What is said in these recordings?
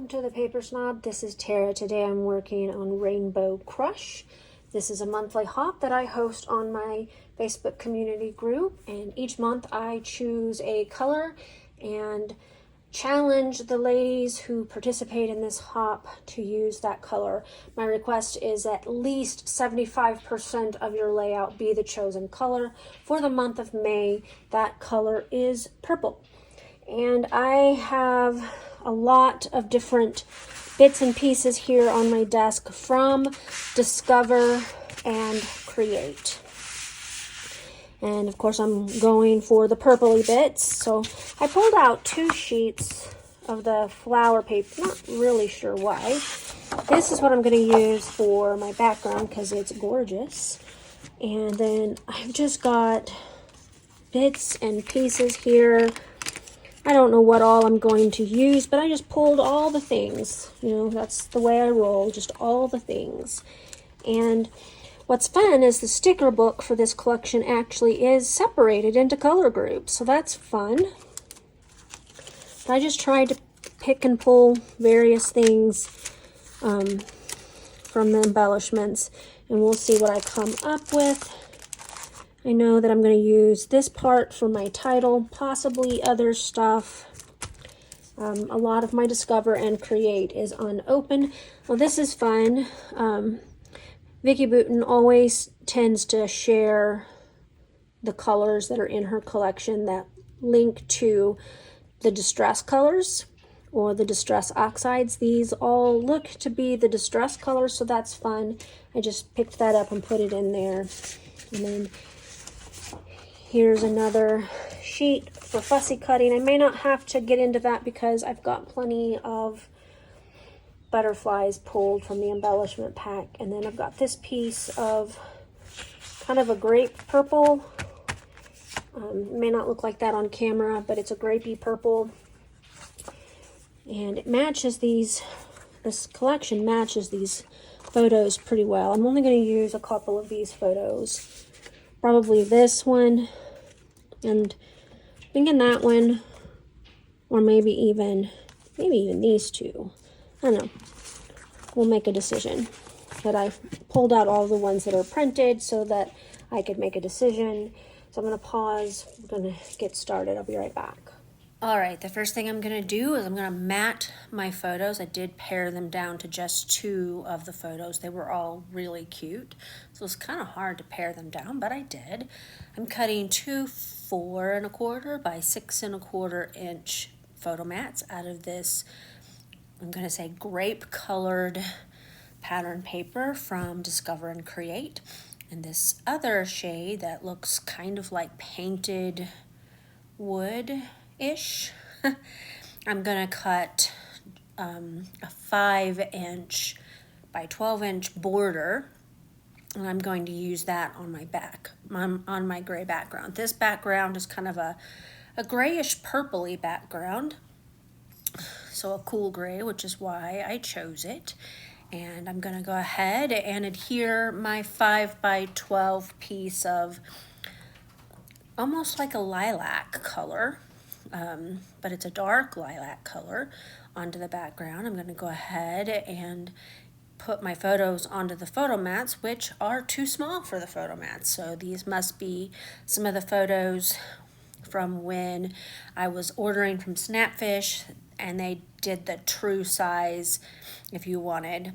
welcome to the Paper Snob. This is Tara. Today I'm working on Rainbow Crush. This is a monthly hop that I host on my Facebook community group, and each month I choose a color and challenge the ladies who participate in this hop to use that color. My request is at least 75% of your layout be the chosen color. For the month of May, that color is purple. And I have a lot of different bits and pieces here on my desk from Discover and Create. And of course I'm going for the purpley bits. So I pulled out 2 sheets of the flower paper, not really sure why. This is what I'm going to use for my background because it's gorgeous. And then I've just got bits and pieces here. I don't know what all I'm going to use, but I just pulled all the things. You know, that's the way I roll, just all the things. And what's fun is the sticker book for this collection actually is separated into color groups, so that's fun. But I just tried to pick and pull various things from the embellishments, and we'll see what I come up with. I know that I'm going to use this part for my title, possibly other stuff. A lot of my Discover and Create is unopened. Well, this is fun. Vicki Boutin always tends to share the colors that are in her collection that link to the distress colors or the distress oxides. These all look to be the distress colors, so that's fun. I just picked that up and put it in there. And then here's another sheet for fussy cutting. I may not have to get into that because I've got plenty of butterflies pulled from the embellishment pack. And then I've got this piece of kind of a grape purple. May not look like that on camera, but it's a grapey purple. And it matches these, this collection matches these photos pretty well. I'm only going to use a couple of these photos. Probably this one, and thinking that one, or maybe even these two. I don't know. We'll make a decision. But I pulled out all the ones that are printed so that I could make a decision. So I'm going to pause. I'm going to get started. I'll be right back. All right, the first thing I'm going to do is I'm going to mat my photos. I did pare them down to just 2 of the photos. They were all really cute, so it's kind of hard to pare them down, but I did. I'm cutting 2 4 1/4 by 6 1/4 inch photo mats out of this, I'm going to say, grape colored pattern paper from Discover and Create. And this other shade that looks kind of like painted wood-ish. I'm going to cut a 5-inch by 12-inch border, and I'm going to use that on my back, on my gray background. This background is kind of a grayish purpley background, so a cool gray, which is why I chose it. And I'm going to go ahead and adhere my 5 by 12 piece of almost like a lilac color, but it's a dark lilac color, onto the background. I'm going to go ahead and put my photos onto the photo mats, which are too small for the photo mats. So these must be some of the photos from when I was ordering from Snapfish, and they did the true size if you wanted.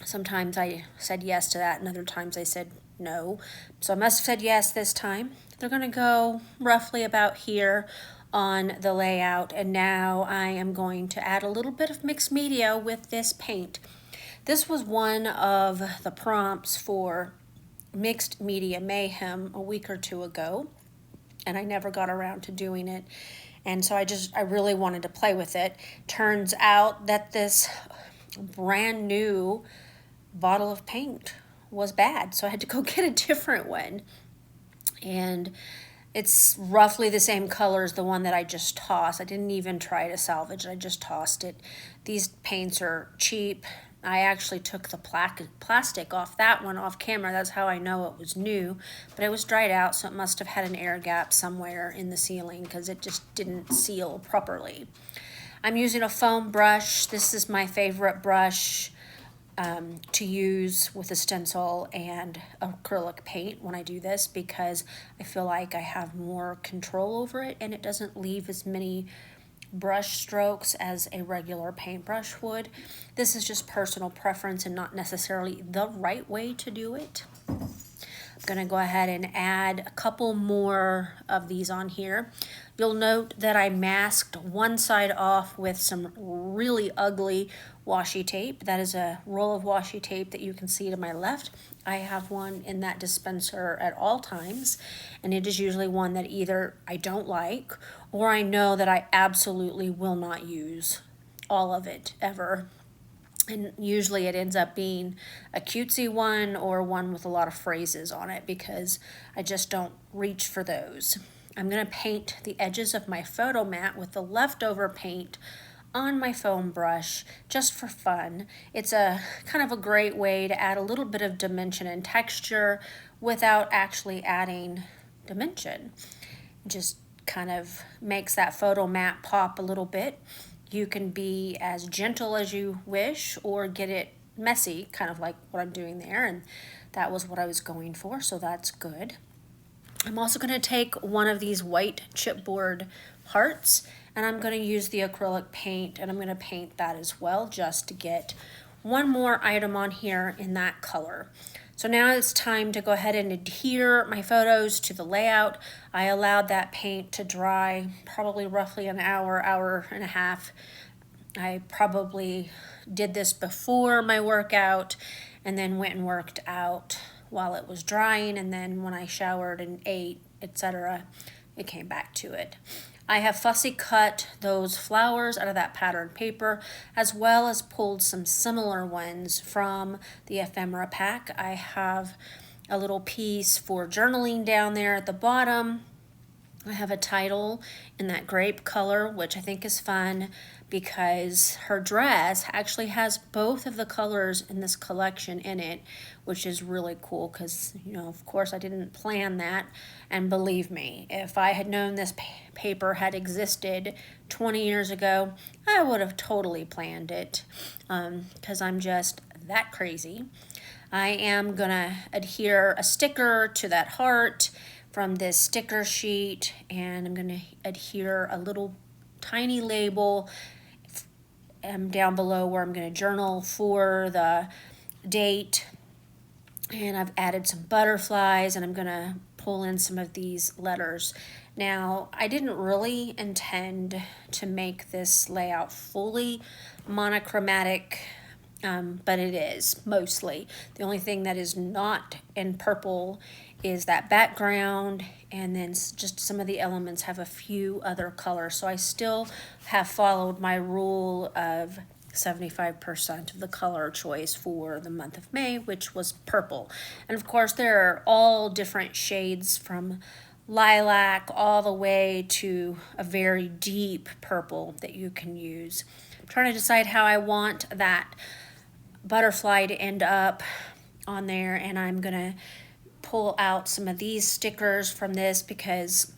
Sometimes I said yes to that, and other times I said no. So I must have said yes this time. They're going to go roughly about here on the layout, and now I am going to add a little bit of mixed media with this paint. This was one of the prompts for Mixed Media Mayhem a week or 2 ago, and I never got around to doing it. And so I really wanted to play with it. Turns out that this brand new bottle of paint was bad, so I had to go get a different one. And it's roughly the same color as the one that I just tossed. I didn't even try to salvage it, I just tossed it. These paints are cheap. I actually took the plastic off that one off camera. That's how I know it was new, but it was dried out, so it must have had an air gap somewhere in the ceiling because it just didn't seal properly. I'm using a foam brush. This is my favorite brush to use with a stencil and acrylic paint when I do this, because I feel like I have more control over it and it doesn't leave as many brush strokes as a regular paintbrush would. This is just personal preference and not necessarily the right way to do it. I'm gonna go ahead and add a couple more of these on here. You'll note that I masked one side off with some really ugly washi tape. That is a roll of washi tape that you can see to my left. I have one in that dispenser at all times, and it is usually one that either I don't like or I know that I absolutely will not use all of it ever. And usually it ends up being a cutesy one or one with a lot of phrases on it, because I just don't reach for those. I'm going to paint the edges of my photo mat with the leftover paint on my foam brush just for fun. It's a kind of a great way to add a little bit of dimension and texture without actually adding dimension. It just kind of makes that photo mat pop a little bit. You can be as gentle as you wish or get it messy, kind of like what I'm doing there, and that was what I was going for, so that's good. I'm also going to take one of these white chipboard hearts, and I'm going to use the acrylic paint, and I'm going to paint that as well, just to get one more item on here in that color. So now it's time to go ahead and adhere my photos to the layout. I allowed that paint to dry probably roughly an hour, hour and a half. I probably did this before my workout and then went and worked out while it was drying, and then when I showered and ate, etc., it came back to it. I have fussy cut those flowers out of that pattern paper, as well as pulled some similar ones from the ephemera pack. I have a little piece for journaling down there at the bottom. I have a title in that grape color, which I think is fun because her dress actually has both of the colors in this collection in it, which is really cool because, you know, of course I didn't plan that. And believe me, if I had known this paper had existed 20 years ago, I would have totally planned it because I'm just that crazy. I am gonna adhere a sticker to that heart from this sticker sheet, and I'm going to adhere a little tiny label down below where I'm going to journal for the date. And I've added some butterflies, and I'm going to pull in some of these letters. Now, I didn't really intend to make this layout fully monochromatic, but it is mostly. The only thing that is not in purple is that background, and then just some of the elements have a few other colors. So I still have followed my rule of 75% of the color choice for the month of May, which was purple. And of course there are all different shades from lilac all the way to a very deep purple that you can use. I'm trying to decide how I want that butterfly to end up on there, and I'm gonna pull out some of these stickers from this because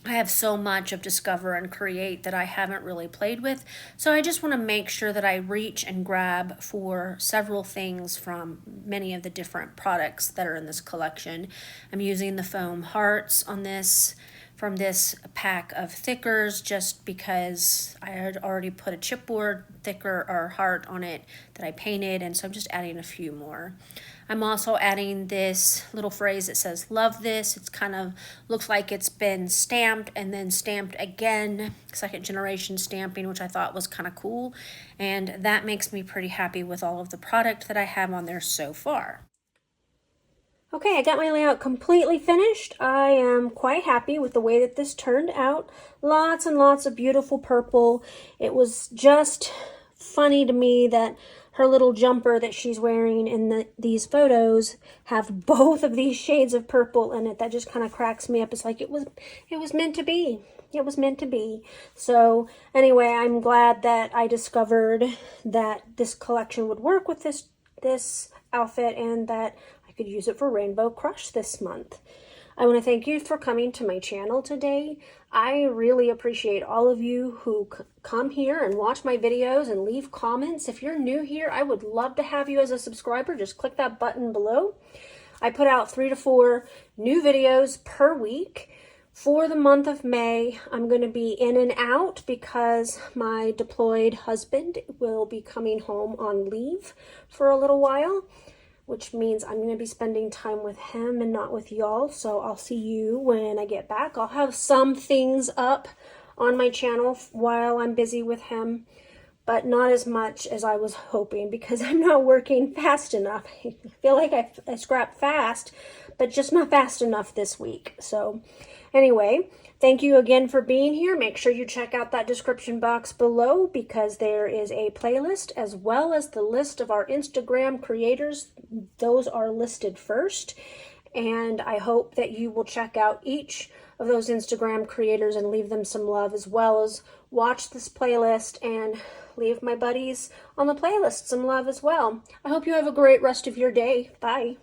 I have so much of Discover and Create that I haven't really played with. So I just want to make sure that I reach and grab for several things from many of the different products that are in this collection. I'm using the foam hearts on this from this pack of thickers just because I had already put a chipboard thicker or heart on it that I painted, and so I'm just adding a few more. I'm also adding this little phrase that says love this. It's kind of looks like it's been stamped and then stamped again, second generation stamping, which I thought was kind of cool, and that makes me pretty happy with all of the product that I have on there so far. Okay, I got my layout completely finished. I am quite happy with the way that this turned out. Lots and lots of beautiful purple. It was just funny to me that her little jumper that she's wearing in these photos have both of these shades of purple in it. That just kind of cracks me up. It's like it was meant to be. It was meant to be. So anyway, I'm glad that I discovered that this collection would work with this outfit and that I could use it for Rainbow Crush this month. I want to thank you for coming to my channel today. I really appreciate all of you who come here and watch my videos and leave comments. If you're new here, I would love to have you as a subscriber. Just click that button below. I put out 3 to 4 new videos per week. For the month of May, I'm going to be in and out because my deployed husband will be coming home on leave for a little while, which means I'm going to be spending time with him and not with y'all. So I'll see you when I get back. I'll have some things up on my channel while I'm busy with him, but not as much as I was hoping because I'm not working fast enough. I feel like I scrap fast, but just not fast enough this week. So anyway, thank you again for being here. Make sure you check out that description box below because there is a playlist as well as the list of our Instagram creators. Those are listed first. And I hope that you will check out each of those Instagram creators and leave them some love, as well as watch this playlist and leave my buddies on the playlist some love as well. I hope you have a great rest of your day. Bye.